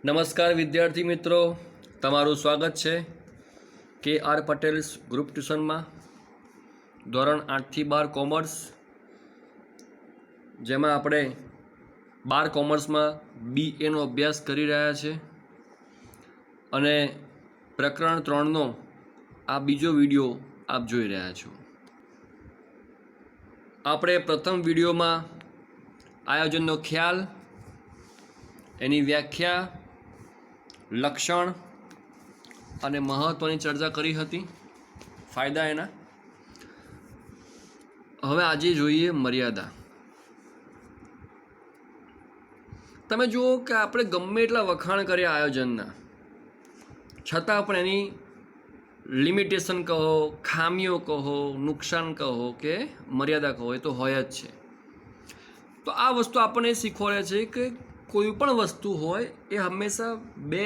નમસ્કાર વિદ્યાર્થી મિત્રો, તમારું સ્વાગત છે કે આર પટેલ ગ્રુપ ટ્યુશનમાં ધોરણ 8થી 12 કોમર્સ, જેમાં આપણે 12 કોમર્સમાં BAનો અભ્યાસ કરી રહ્યા છે અને પ્રકરણ 3નો આ બીજો વિડીયો આપ જોઈ રહ્યા છો. આપણે પ્રથમ વિડીયોમાં આયોજનનો ખ્યાલ, એની વ્યાખ્યા, લક્ષણ અને મહત્ત્વની ચર્ચા કરી હતી, ફાયદા એના. હવે આજે જોઈએ મર્યાદા. તમે જુઓ કે આપણે ગમે એટલા વખાણ કર્યા આયોજનના, છતાં પણ એની લિમિટેશન કહો, ખામીઓ કહો, નુકસાન કહો કે મર્યાદા કહો, એ તો હોય જ છે. તો આ વસ્તુ આપણને શીખવાડે છે કે કોઈ પણ વસ્તુ હોય એ હંમેશા બે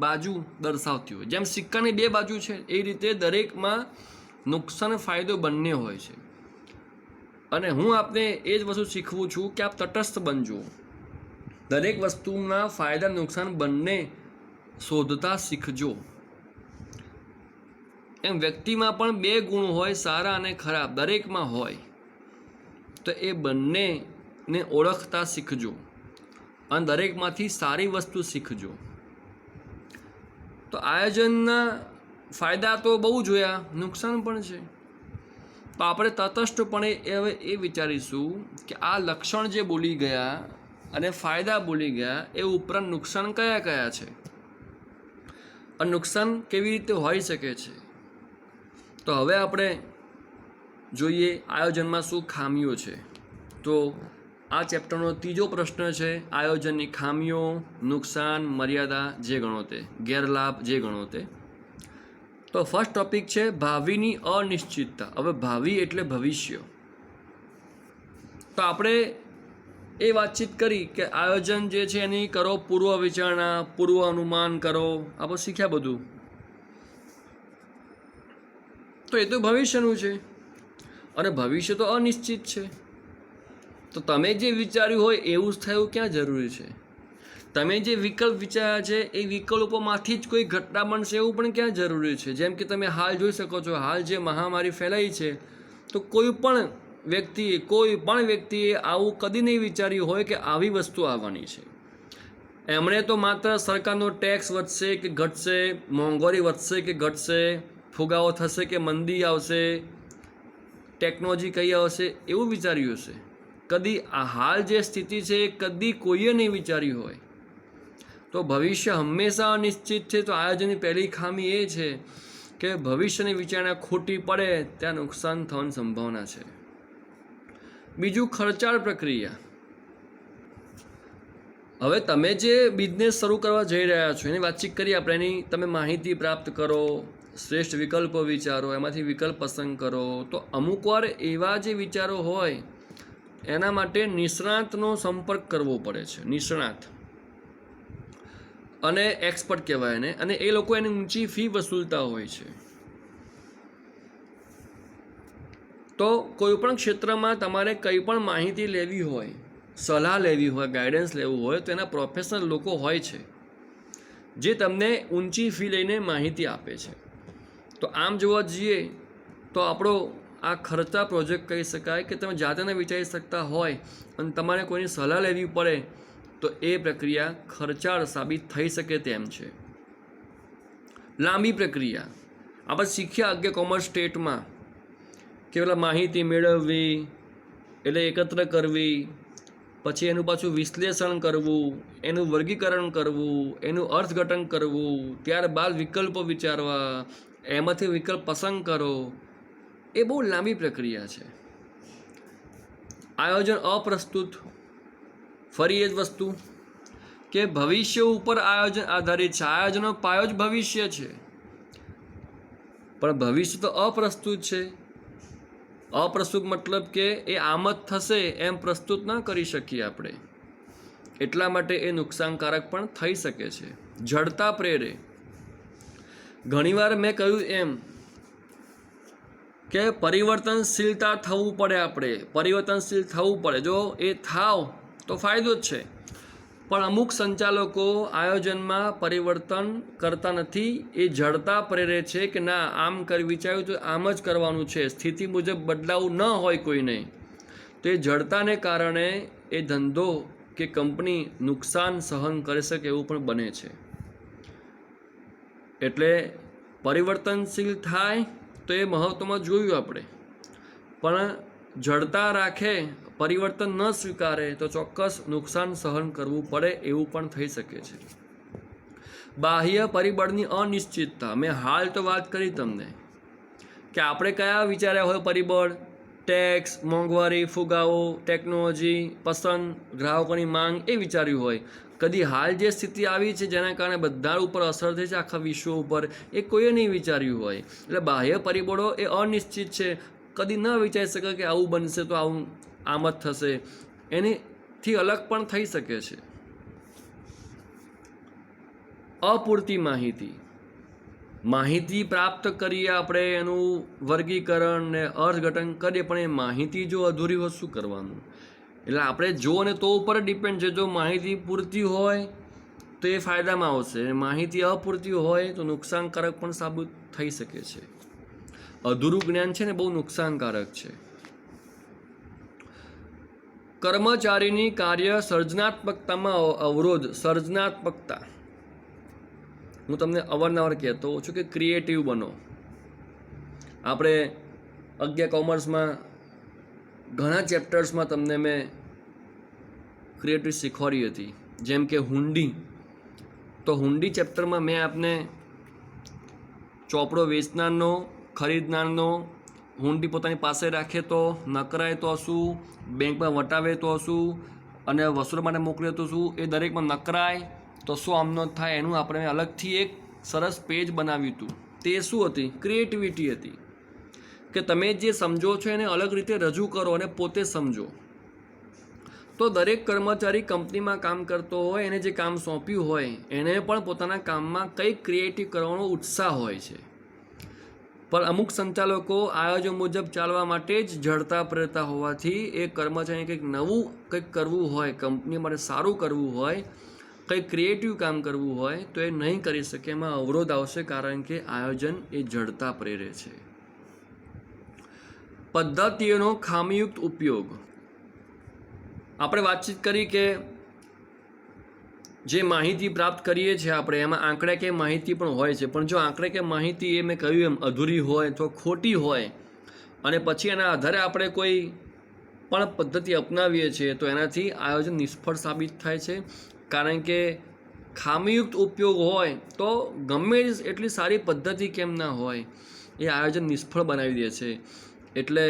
બાજુ દર્શાવતી હોય. જેમ સિક્કાની બે બાજુ છે એ રીતે દરેકમાં નુકસાન ફાયદો બંને હોય છે. અને હું આપને એ જ વસ્તુ શીખવું છું કે આપ તટસ્થ બનજો, દરેક વસ્તુના ફાયદા નુકસાન બંને શોધતા શીખજો. એમ વ્યક્તિમાં પણ બે ગુણ હોય, સારા અને ખરાબ, દરેકમાં હોય. તો એ બંનેને ઓળખતા શીખજો અને દરેકમાંથી સારી વસ્તુ શીખજો. તો આયોજનના ફાયદા તો બહુ જોયા, નુકસાન પણ છે. તો આપણે તટસ્થપણે હવે એ વિચારીશું કે આ લક્ષણ જે બોલી ગયા અને ફાયદા બોલી ગયા એ ઉપરાંત નુકસાન કયા કયા છે અને નુકસાન કેવી રીતે હોઈ શકે છે. તો હવે આપણે જોઈએ આયોજનમાં શું ખામીઓ છે. તો આ ચેપ્ટરનો ત્રીજો પ્રશ્ન છે આયોજનની ખામીઓ, નુકસાન, મર્યાદા જે ગણો તે, ગેરલાભ જે ગણો તે. તો ફર્સ્ટ ટોપિક છે ભાવિની અનિશ્ચિતતા. હવે ભાવિ એટલે ભવિષ્ય. તો આપણે એ વાતચીત કરી કે આયોજન જે છે એની કરો પૂર્વ વિચારણા, પૂર્વ અનુમાન કરો, આપણે શીખ્યા બધું. તો એ તો ભવિષ્યનું છે અને ભવિષ્ય તો અનિશ્ચિત છે. તો તમે જે વિચાર્યું હોય એવું જ થયું ક્યાં જરૂરી છે? તમે જે વિકલ્પ વિચાર્યા છે એ વિકલ્પોમાંથી જ કોઈ ઘટના બનશે એવું પણ ક્યાં જરૂરી છે? જેમ કે તમે હાલ જોઈ શકો છો, હાલ જે મહામારી ફેલાઈ છે, તો કોઈ પણ વ્યક્તિએ આવું કદી નહીં વિચાર્યું હોય કે આવી વસ્તુ આવવાની છે. એમણે તો માત્ર સરકારનો ટેક્સ વધશે કે ઘટશે, મોંઘવારી વધશે કે ઘટશે, ફુગાવો થશે કે મંદી આવશે, ટેકનોલોજી કઈ આવશે એવું વિચાર્યું હશે. કદી આ હાલ જે સ્થિતિ છે એ કદી કોઈએ નહીં વિચાર્યું હોય. તો ભવિષ્ય હંમેશા અનિશ્ચિત છે. તો આયોજનની પહેલી ખામી એ છે કે ભવિષ્યની વિચારણા ખોટી પડે ત્યાં નુકસાન થવાની સંભાવના છે. બીજું, ખર્ચાળ પ્રક્રિયા. હવે તમે જે બિઝનેસ શરૂ કરવા જઈ રહ્યા છો એની વાતચીત કરીએ આપણે. એની તમે માહિતી પ્રાપ્ત કરો, શ્રેષ્ઠ વિકલ્પો વિચારો, એમાંથી વિકલ્પ પસંદ કરો. તો અમુક વાર એવા જે વિચારો હોય એના માટે નિષ્ણાતનો સંપર્ક કરવો પડે છે. નિષ્ણાત અને એક્સપર્ટ કહેવાય એને, અને એ લોકો એની ઊંચી ફી વસૂલતા હોય છે. તો કોઈ પણ ક્ષેત્રમાં તમારે કંઈ પણ માહિતી લેવી હોય, સલાહ લેવી હોય, ગાઈડન્સ લેવું હોય તો એના પ્રોફેશનલ લોકો હોય છે જે તમને ઊંચી ફી લઈને માહિતી આપે છે. તો આમ જોવા જઈએ તો આપણો આ ખર્ચા પ્રોજેક્ટ કહી શકાય કે તમે જાતે ન વિચારી શકતા હોય અને તમારે કોઈની સલાહ લેવી પડે તો એ પ્રક્રિયા ખર્ચાળ સાબિત થઈ શકે તેમ છે. લાંબી પ્રક્રિયા. આપણે શીખ્યા અગિયાર કોમર્સ સ્ટેટમાં કે પેલા માહિતી મેળવવી એટલે એકત્ર કરવી, પછી એનું પાછું વિશ્લેષણ કરવું, એનું વર્ગીકરણ કરવું, એનું અર્થઘટન કરવું, ત્યારબાદ વિકલ્પો વિચારવા, એમાંથી વિકલ્પ પસંદ કરો. એ બહુ લાંબી પ્રક્રિયા છે. આયોજન અપ્રસ્તુત. ફરી એ જ વસ્તુ કે ભવિષ્ય ઉપર આયોજન આધારિત છે. આયોજનનો પાયો જ ભવિષ્ય છે, પણ ભવિષ્ય તો અપ્રસ્તુત છે. અપ્રસ્તુત મતલબ કે એ આમ જ થશે એમ પ્રસ્તુત ન કરી શકીએ આપણે. એટલા માટે એ નુકસાનકારક પણ થઈ શકે છે. જડતા પ્રેરે. ઘણીવાર મેં કહ્યું એમ કે પરિવર્તનશીલતા થવું પડે. આપણે પરિવર્તનશીલ થવું પડે. જો એ થાવ તો ફાયદો જ છે, પણ અમુક સંચાલકો આયોજનમાં પરિવર્તન કરતા નથી. એ જડતા પ્રેરે છે કે ના, આમ વિચાર્યું તો આમ જ કરવાનું છે, સ્થિતિ મુજબ બદલાવું ન હોય કોઈને, તો એ જડતાને કારણે એ ધંધો કે કંપની નુકસાન સહન કરી શકે એવું પણ બને છે. એટલે પરિવર્તનશીલ થાય તો એ મહત્વમાં જોયું આપણે, પણ જડતા રાખે, પરિવર્તન ન સ્વીકારે તો ચોક્કસ નુકસાન સહન કરવું પડે એવું પણ થઈ શકે છે. બાહ્ય પરિબળની અનિશ્ચિતતા. મેં હાલ તો વાત કરી તમને કે આપણે કયા વિચાર્યા હોય પરિબળ: ટેક્સ, મોંઘવારી, ફુગાવો, ટેકનોલોજી, પસંદ, ગ્રાહકોની માંગ, એ વિચાર્યું હોય. કદી હાલ જે સ્થિતિ આવી છે જેના કારણે બધા ઉપર અસર થઈ છે આખા વિશ્વ ઉપર, એ કોઈએ નહીં વિચાર્યું હોય. એટલે બાહ્ય પરિબળો એ અનિશ્ચિત છે. કદી ન વિચારી શકે કે આવું બનશે તો આમ જ થશે. એનીથી અલગ પણ થઈ શકે છે. અપૂરતી માહિતી પ્રાપ્ત કરીએ આપણે, એનું વર્ગીકરણ ને અર્થઘટન કરીએ, પણ એ માહિતી જો અધૂરી હોય શું કરવાનું? એટલે આપણે જો ને તો ઉપર ડિપેન્ડ છે. જો માહિતી પૂરતી હોય તો એ ફાયદામાં આવશે, માહિતી અપૂરતી હોય તો નુકસાનકારક પણ સાબિત થઈ શકે છે. અધૂરું જ્ઞાન છે ને બહુ નુકસાનકારક છે. કર્મચારીની કાર્ય સર્જનાત્મકતામાં અવરોધ. સર્જનાત્મકતા હું તમને અવારનવાર કહેતો હોઉં છું કે ક્રિએટિવ બનો. આપણે 11 કોમર્સમાં ઘણા ચેપ્ટર્સમાં તમને મેં ક્રિએટિવ શીખવાડી હતી, જેમ કે હુંડી. તો હુંડી ચેપ્ટરમાં મેં આપને ચોપડો વેચનારનો, ખરીદનારનો, હુંડી પોતાની પાસે રાખે તો નકરાય તો શું, બેંકમાં વટાવે તો શું, અને વસૂલ માટે મોકલે તો શું, એ દરેકમાં નકરાય તો શું આમનો થાય, એનું આપણે અલગથી એક સરસ પેજ બનાવ્યું હતું. તે શું હતી? ક્રિએટિવિટી હતી. કે તમે જે સમજો છો એને અલગ રીતે રજૂ કરો અને પોતે સમજો. તો દરેક કર્મચારી કંપનીમાં કામ કરતો હોય, એને જે કામ સોંપ્યું હોય એને પણ પોતાના કામમાં કંઈક ક્રિએટિવ કરવાનો ઉત્સાહ હોય છે. પણ અમુક સંચાલકો આયોજન મુજબ ચાલવા માટે જ જડતા પ્રેરતા હોવાથી એ કર્મચારીને કંઈક નવું કંઈક કરવું હોય, કંપની માટે સારું કરવું હોય, કંઈક ક્રિએટિવ કામ કરવું હોય તો એ નહીં કરી શકે. એમાં અવરોધ આવશે, કારણ કે આયોજન એ જડતા પ્રેરે છે. પદ્ધતિઓનો ખામીયુક્ત ઉપયોગ. આપણે વાતચીત કરી કે જે માહિતી પ્રાપ્ત કરીએ છીએ આપણે, એમાં આંકડાકીય માહિતી પણ હોય છે, પણ જો આંકડાકીય માહિતી એ મેં કહ્યું એમ અધૂરી હોય તો ખોટી હોય, અને પછી એના આધારે આપણે કોઈ પણ પદ્ધતિ અપનાવીએ છીએ તો એનાથી આયોજન નિષ્ફળ સાબિત થાય છે. કારણ કે ખામીયુક્ત ઉપયોગ હોય તો ગમે એટલી સારી પદ્ધતિ કેમ ના હોય, એ આયોજન નિષ્ફળ બનાવી દે છે. એટલે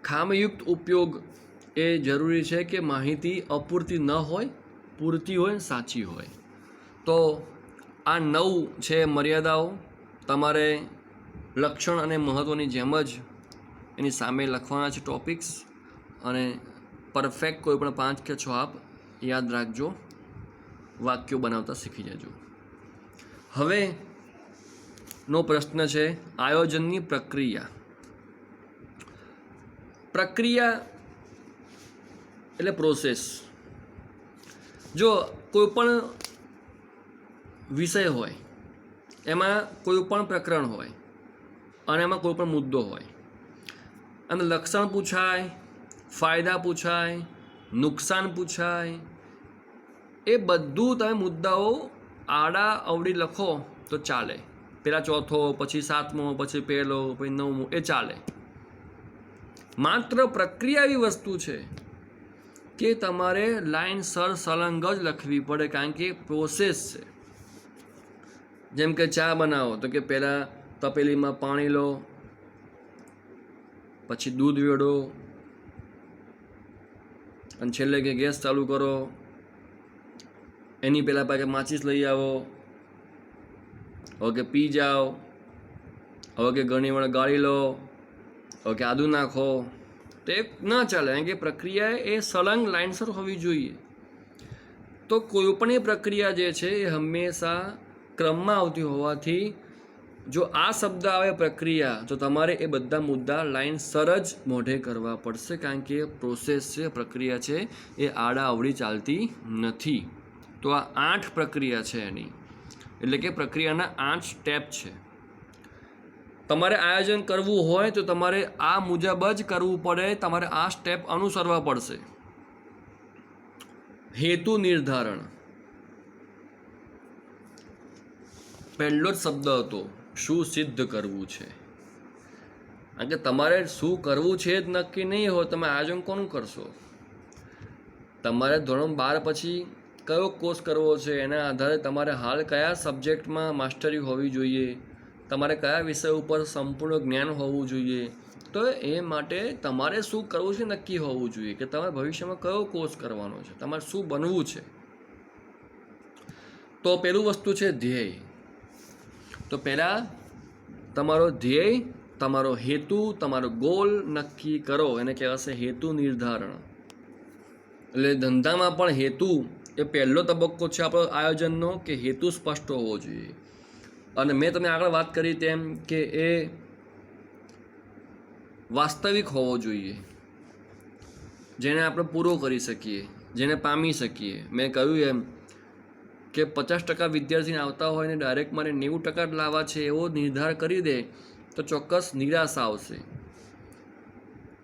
ખામીયુક્ત ઉપયોગ એ જરૂરી છે કે માહિતી અપૂરતી ન હોય, પૂરતી હોય, સાચી હોય. તો આ 9 છે મર્યાદાઓ. તમારે લક્ષણ અને મહત્ત્વની જેમ જ એની સામે લખવાના છે ટોપિક્સ, અને પરફેક્ટ કોઈ પણ 5 કે 6 આપ યાદ રાખજો, વાક્યો બનાવતા શીખી જજો. હવે નો પ્રશ્ન છે આયોજનની પ્રક્રિયા. પ્રક્રિયા એટલે પ્રોસેસ. જો કોઈ પણ વિષય હોય, એમાં કોઈ પણ પ્રકરણ હોય અને એમાં કોઈ પણ મુદ્દો હોય, અને લક્ષણ પૂછાય, ફાયદા પૂછાય, નુકસાન પૂછાય, એ બધું તમે મુદ્દાઓ આડા અવળી લખો તો ચાલે. પહેલાં ચોથો, પછી 7મો, પછી પહેલો, પછી 9મો, એ ચાલે. માત્ર પ્રક્રિયા એવી વસ્તુ છે કે તમારે લાઇનસર સળંગ જ લખવી પડે, કારણ કે પ્રોસેસ છે. જેમ કે ચા બનાવો તો કે પહેલાં તપેલીમાં પાણી લો, પછી દૂધ વેડો, અને છેલ્લે કે ગેસ ચાલુ કરો. એની પહેલાં પાછળ માચીસ લઈ આવો, હવે કે પી જાઓ, હવે કે ઘણી વાર ગાળી લો, હવે કે આદુ નાખો. તો એ ના ચાલે, કારણ કે પ્રક્રિયા એ સળંગ લાઇનસર હોવી જોઈએ. તો કોઈ પણ એ પ્રક્રિયા જે છે એ હંમેશા ક્રમમાં આવતી હોવાથી જો આ શબ્દ આવે પ્રક્રિયા, તો તમારે એ બધા મુદ્દા લાઈન સર જ મોઢે કરવા પડશે, કારણ કે પ્રોસેસ છે, પ્રક્રિયા છે, એ આડા અવળી ચાલતી નથી. તો આ 8 પ્રક્રિયા છે એની, એટલે કે પ્રક્રિયાના 8 સ્ટેપ છે. તમારે આયોજન કરવું હોય તો તમારે આ મુજબ જ કરવું પડે, તમારે આ સ્ટેપ અનુસરવા પડશે. હેતુ નિર્ધારણ પહેલો જ શબ્દ હતો, શું સિદ્ધ કરવું છે. કારણ કે તમારે શું કરવું છે જ નક્કી નહીં હોય, તમે આયોજન કોનું કરશો? તમારે ધોરણ 12 પછી કયો કોર્સ કરવો છે, એના આધારે તમારે હાલ કયા સબ્જેક્ટમાં માસ્ટરી હોવી જોઈએ, તમારે કયા વિષય ઉપર સંપૂર્ણ જ્ઞાન હોવું જોઈએ. તો એ માટે તમારે શું કરવું છે નક્કી હોવું જોઈએ, કે તમારે ભવિષ્યમાં કયો કોર્સ કરવાનો છે, તમારે શું બનવું છે. તો પહેલું વસ્તુ છે ધ્યેય. તો પહેલાં તમારો ધ્યેય, તમારો હેતુ, તમારો ગોલ નક્કી કરો, એને કહેવાશે હેતુ નિર્ધારણ. એટલે ધંધામાં પણ હેતુ એ પહેલો તબક્કો છે આપણો આયોજનનો, કે હેતુ સ્પષ્ટ હોવો જોઈએ. અને મેં તમને આગળ વાત કરી તેમ કે એ વાસ્તવિક હોવો જોઈએ, જેને આપણે પૂરો કરી શકીએ, જેને પામી શકીએ. મેં કહ્યું એમ કે 50% વિદ્યાર્થીને આવતા હોય ને ડાયરેક્ટ મારે 90% જ લાવવા છે એવો નિર્ધાર કરી દે તો ચોક્કસ નિરાશા આવશે.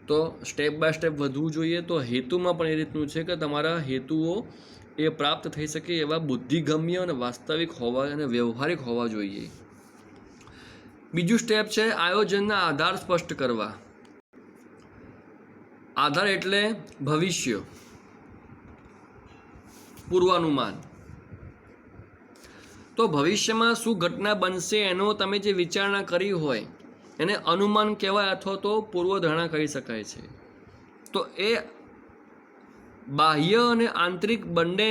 તો સ્ટેપ બાય સ્ટેપ વધવું જોઈએ. તો હેતુમાં પણ એ રીતનું છે કે તમારા હેતુઓ એ પ્રાપ્ત થઈ શકે એવા બુદ્ધિગમ્ય અને વાસ્તવિક હોવા અને વ્યવહારિક હોવા જોઈએ. બીજું સ્ટેપ છે આયોજનના આધાર સ્પષ્ટ કરવા. આધાર એટલે ભવિષ્ય, પૂર્વાનુમાન. તો ભવિષ્યમાં શું ઘટના બનશે એનો તમે જે વિચારણા કરી હોય એને અનુમાન કહેવાય, અથવા તો પૂર્વધારણા કહી શકાય છે. તો એ બાહ્ય અને આંતરિક બંને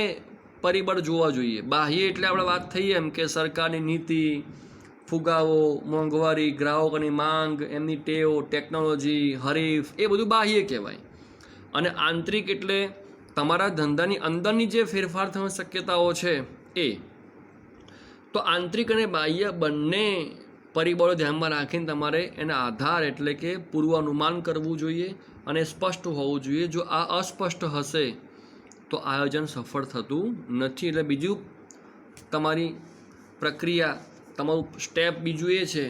પરિબળ જોવા જોઈએ. બાહ્ય એટલે આપણે વાત થઈ એમ કે સરકારની નીતિ, ફુગાવો, મોંઘવારી, ગ્રાહકોની માંગ, એમની ટેવ, ટેકનોલોજી, હરીફ, એ બધું બાહ્ય કહેવાય. અને આંતરિક એટલે તમારા ધંધાની અંદરની જે ફેરફાર થવાની શક્યતાઓ છે એ. તો આંતરિક અને બાહ્ય બંને પરિબળો ધ્યાનમાં રાખીને તમારે એના આધાર એટલે કે પૂર્વાનુમાન કરવું જોઈએ અને સ્પષ્ટ હોવું જોઈએ. જો આ અસ્પષ્ટ હશે તો આયોજન સફળ થતું નથી. એટલે બીજું તમારી પ્રક્રિયા, તમારું સ્ટેપ બીજું એ છે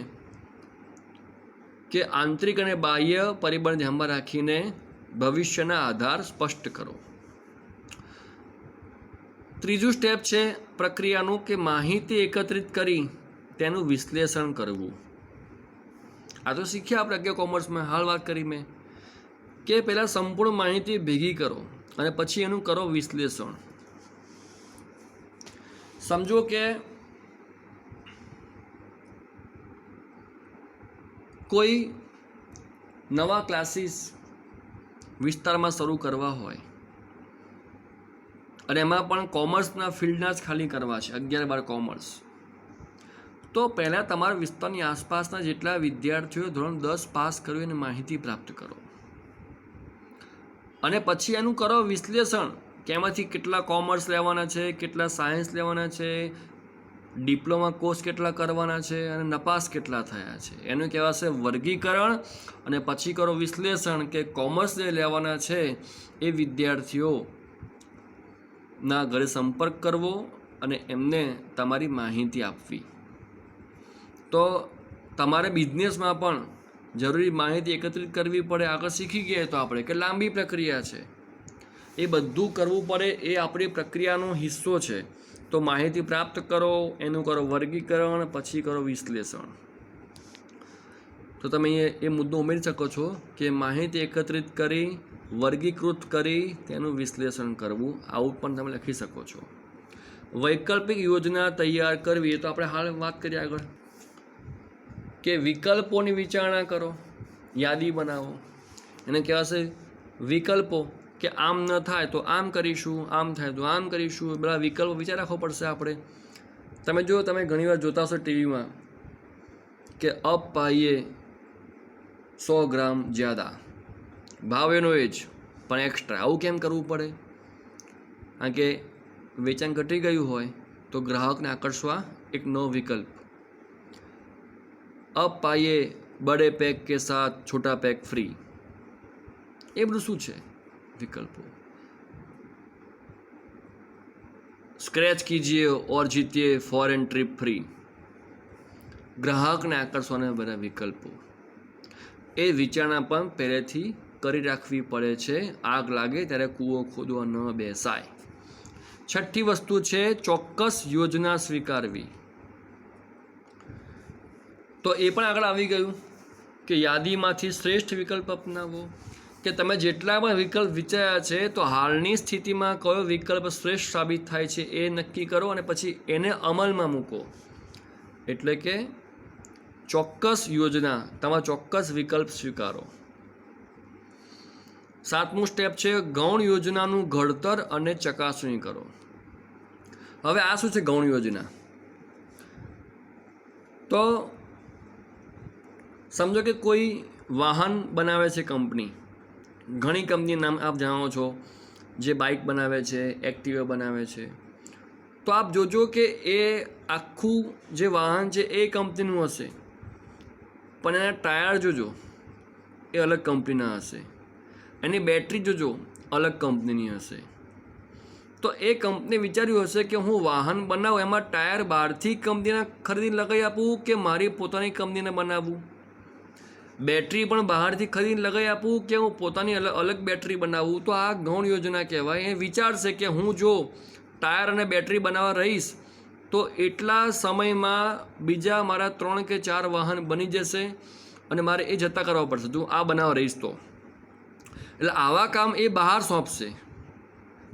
કે આંતરિક અને બાહ્ય પરિબળ ધ્યાનમાં રાખીને ભવિષ્યના આધાર સ્પષ્ટ કરો. ત્રીજું સ્ટેપ છે પ્રક્રિયાનું કે માહિતી એકત્રિત કરી તેનું વિશ્લેષણ કરવું. આ તો શીખ્યા આપણે કે કોમર્સમાં હાલ વાત કરી મેં કે પહેલાં સંપૂર્ણ માહિતી ભેગી કરો અને પછી એનું કરો વિશ્લેષણ. સમજો કે કોઈ નવા ક્લાસીસ વિસ્તારમાં શરૂ કરવા હોય અને એમાં પણ કોમર્સના ફિલ્ડના જ ખાલી કરવા છે, 11-12 કોમર્સ, તો પહેલાં તમારા વિસ્તારની આસપાસના જેટલા વિદ્યાર્થીઓ ધોરણ 10 પાસ કર્યું એની માહિતી પ્રાપ્ત કરો અને પછી એનું કરો વિશ્લેષણ કે એમાંથી કેટલા કોમર્સ લેવાના છે, કેટલા સાયન્સ લેવાના છે, ડિપ્લોમા કોર્સ કેટલા કરવાના છે અને નપાસ કેટલા થયા છે. એનું કહેવાશે વર્ગીકરણ. અને પછી કરો વિશ્લેષણ કે કોમર્સ જે લેવાના છે એ વિદ્યાર્થીઓ ના ઘરે સંપર્ક કરવો અને એમને તમારી માહિતી આપવી. તો તમારે બિઝનેસમાં પણ જરૂરી માહિતી એકત્રિત કરવી પડે. આગળ શીખી ગયા તો આપણે કે લાંબી પ્રક્રિયા છે, એ બધું કરવું પડે, એ આપણી પ્રક્રિયાનો હિસ્સો છે. તો માહિતી પ્રાપ્ત કરો, એનું કરો વર્ગીકરણ, પછી કરો વિશ્લેષણ. તો તમે એ મુદ્દો ઉમેરી શકો છો કે માહિતી એકત્રિત કરી, વર્ગીકૃત કરી તેનું વિશ્લેષણ કરવું. આવું પણ તમે લખી શકો છો. વૈકલ્પિક યોજના તૈયાર કરવી, એ તો આપણે હાલ વાત કરીએ આગળ કે વિકલ્પોની વિચારણા કરો, યાદી બનાવો. એને કહેવાશે વિકલ્પો કે આમ ન થાય તો આમ કરીશું, આમ થાય તો આમ કરીશું. બધા વિકલ્પો વિચાર રાખવો પડશે આપણે. તમે જો તમે ઘણીવાર જોતા હશો ટીવીમાં કે અબ પાઈએ 100 ગ્રામ જ્યાદા, ભાવ એનો એ જ પણ એક્સ્ટ્રા. આવું કેમ કરવું પડે? કારણ કે વેચાણ ઘટી ગયું હોય તો ગ્રાહકને આકર્ષવા એક નવો વિકલ્પ. अब पाइए बड़े पैक के साथ छोटा पैक फ्री, એ બધું શું છે? વિકલ્પો. સ્ક્રેચ કીજીએ ઓર જીતીએ ફોરેન ટ્રીપ ફ્રી, ગ્રાહકને આકર્ષવાના બધા વિકલ્પો. એ વિચારણા પણ પહેલેથી કરી રાખવી પડે છે, આગ લાગે ત્યારે કૂવો ખોદવા ન બેસાય. છઠ્ઠી વસ્તુ છે ચોક્કસ યોજના સ્વીકારવી. તો એ પણ આગળ આવી ગયું કે યાદીમાંથી શ્રેષ્ઠ વિકલ્પ અપનાવો, કે તમે જેટલા પણ વિકલ્પ વિચાર્યા છે તો હાલની સ્થિતિમાં કયો વિકલ્પ શ્રેષ્ઠ સાબિત થાય છે એ નક્કી કરો અને પછી એને અમલમાં મૂકો. એટલે કે ચોક્કસ યોજના, તમારા ચોક્કસ વિકલ્પ સ્વીકારો. સાતમું સ્ટેપ છે ગૌણ યોજનાનું ઘડતર અને ચકાસણી કરો. હવે આ શું છે ગૌણ યોજના? તો સમજો કે કોઈ વાહન બનાવે છે કંપની, ઘણી કંપનીના નામ આપ જાણો છો, જે બાઇક બનાવે છે, એક્ટિવા બનાવે છે. તો આપ જોજો કે એ આખું જે વાહન છે એ કંપનીનું હશે, પણ એના ટાયર જોજો એ અલગ કંપનીના હશે, એની બેટરી જોજો અલગ કંપનીની હશે. તો એ કંપની વિચાર્યું હશે કે હું વાહન બનાવું એમાં ટાયર બહારથી કંપનીના ખરીદી લગાવી આપું કે મારી પોતાની કંપનીને બનાવવું, બેટરી પણ બહારથી ખરીદીને લગાવી આપું કે હું પોતાની અલગ બેટરી બનાવું. તો આ ગૌણ યોજના કહેવાય. એ વિચારશે કે હું જો ટાયર અને બેટરી બનાવવા રહીશ તો એટલા સમયમાં બીજા મારા 3 કે 4 વાહન બની જશે અને મારે એ જતા કરવા પડશે જો આ બનાવવા રહીશ તો. એટલે આવા કામ એ બહાર સોંપશે,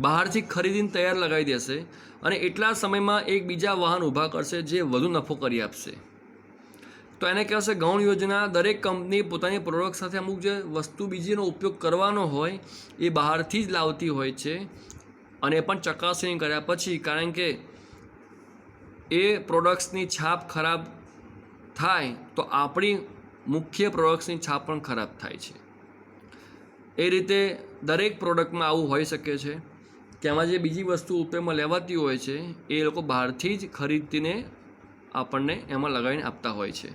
બહારથી ખરીદીને તૈયાર લગાવી દેશે અને એટલા સમયમાં એક બીજા વાહન ઊભા કરશે જે વધુ નફો કરી આપશે. તો એને કહેવાશે ગૌણ યોજના. દરેક કંપની પોતાની પ્રોડક્ટ સાથે અમુક જે વસ્તુ બીજીનો ઉપયોગ કરવાનો હોય એ બહારથી જ લાવતી હોય છે અને પણ ચકાસણી કર્યા પછી, કારણ કે એ પ્રોડક્ટ્સની છાપ ખરાબ થાય તો આપણી મુખ્ય પ્રોડક્ટ્સની છાપ પણ ખરાબ થાય છે. એ રીતે દરેક પ્રોડક્ટમાં આવું હોઈ શકે છે કે આમાં જે બીજી વસ્તુ ઉપયોગમાં લેવાતી હોય છે એ લોકો બહારથી જ ખરીદીને આપણને એમાં લગાવીને આપતા હોય છે.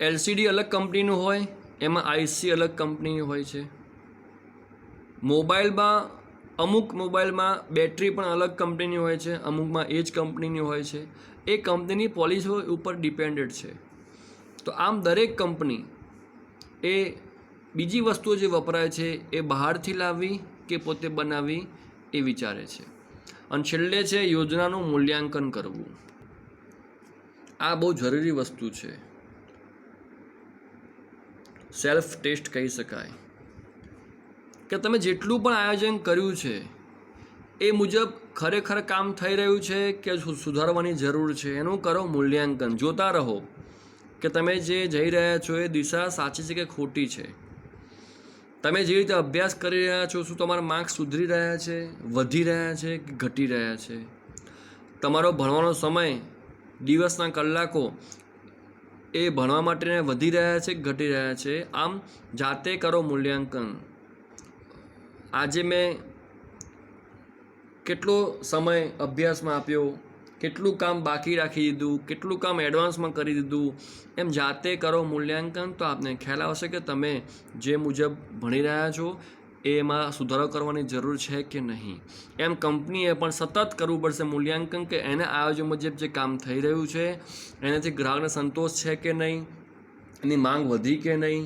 એલસીડી અલગ કંપનીનું હોય, એમાં આઈસી અલગ કંપનીની હોય છે. મોબાઈલમાં અમુક મોબાઈલમાં બેટરી પણ અલગ કંપનીની હોય છે, અમુકમાં એ જ કંપનીની હોય છે. એ કંપનીની પોલિસી ઉપર ડિપેન્ડેડ છે. તો આમ દરેક કંપની એ બીજી વસ્તુઓ જે વપરાય છે એ બહારથી લાવવી કે પોતે બનાવવી એ વિચારે છે. અને છેલ્લે છે યોજનાનું મૂલ્યાંકન કરવું. આ બહુ જરૂરી વસ્તુ છે, સેલ્ફ ટેસ્ટ કહી શકાય કે તમે જેટલું પણ આયોજન કર્યું છે એ મુજબ ખરેખર કામ થઈ રહ્યું છે કે સુધારવાની જરૂર છે એનું કરો મૂલ્યાંકન. જોતા રહો કે તમે જે જઈ રહ્યા છો એ દિશા સાચી છે કે ખોટી છે. તમે જે રીતે અભ્યાસ કરી રહ્યા છો શું તમારા માર્ક્સ સુધરી રહ્યા છે, વધી રહ્યા છે કે ઘટી રહ્યા છે? તમારો ભણવાનો સમય, દિવસના કલાકો એ ભણવા માટે વધી રહ્યા છે કે ઘટી રહ્યા છે? આમ જાતે કરો મૂલ્યાંકન. આજે મેં કેટલો સમય અભ્યાસમાં આપ્યો, કેટલું કામ બાકી રાખી દીધું, કેટલું કામ એડવાન્સમાં કરી દીધું, એમ જાતે કરો મૂલ્યાંકન. તો આપને ખ્યાલ આવશે કે તમે જે મુજબ ભણી રહ્યા છો એમાં સુધારો કરવાની જરૂર છે કે નહીં. એમ કંપનીએ પણ સતત કરવું પડશે મૂલ્યાંકન કે એના આયોજન મુજબ જે કામ થઈ રહ્યું છે એનાથી ગ્રાહકને સંતોષ છે કે નહીં, એની માંગ વધી કે નહીં,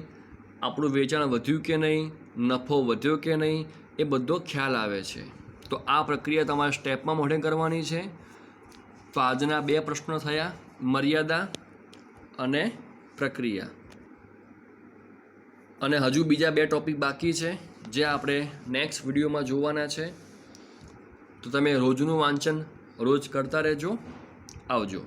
આપણું વેચાણ વધ્યું કે નહીં, નફો વધ્યો કે નહીં, એ બધો ખ્યાલ આવે છે. તો આ પ્રક્રિયા તમારે સ્ટેપમાં મોઢે કરવાની છે. તો આજના 2 પ્રશ્નો થયા, મર્યાદા અને પ્રક્રિયા. અને હજુ બીજા 2 ટૉપિક બાકી છે જે આપણે નેક્સ્ટ વિડીયોમાં જોવાના છે. તો તમે રોજનું વાંચન રોજ કરતા રહેજો. આવજો.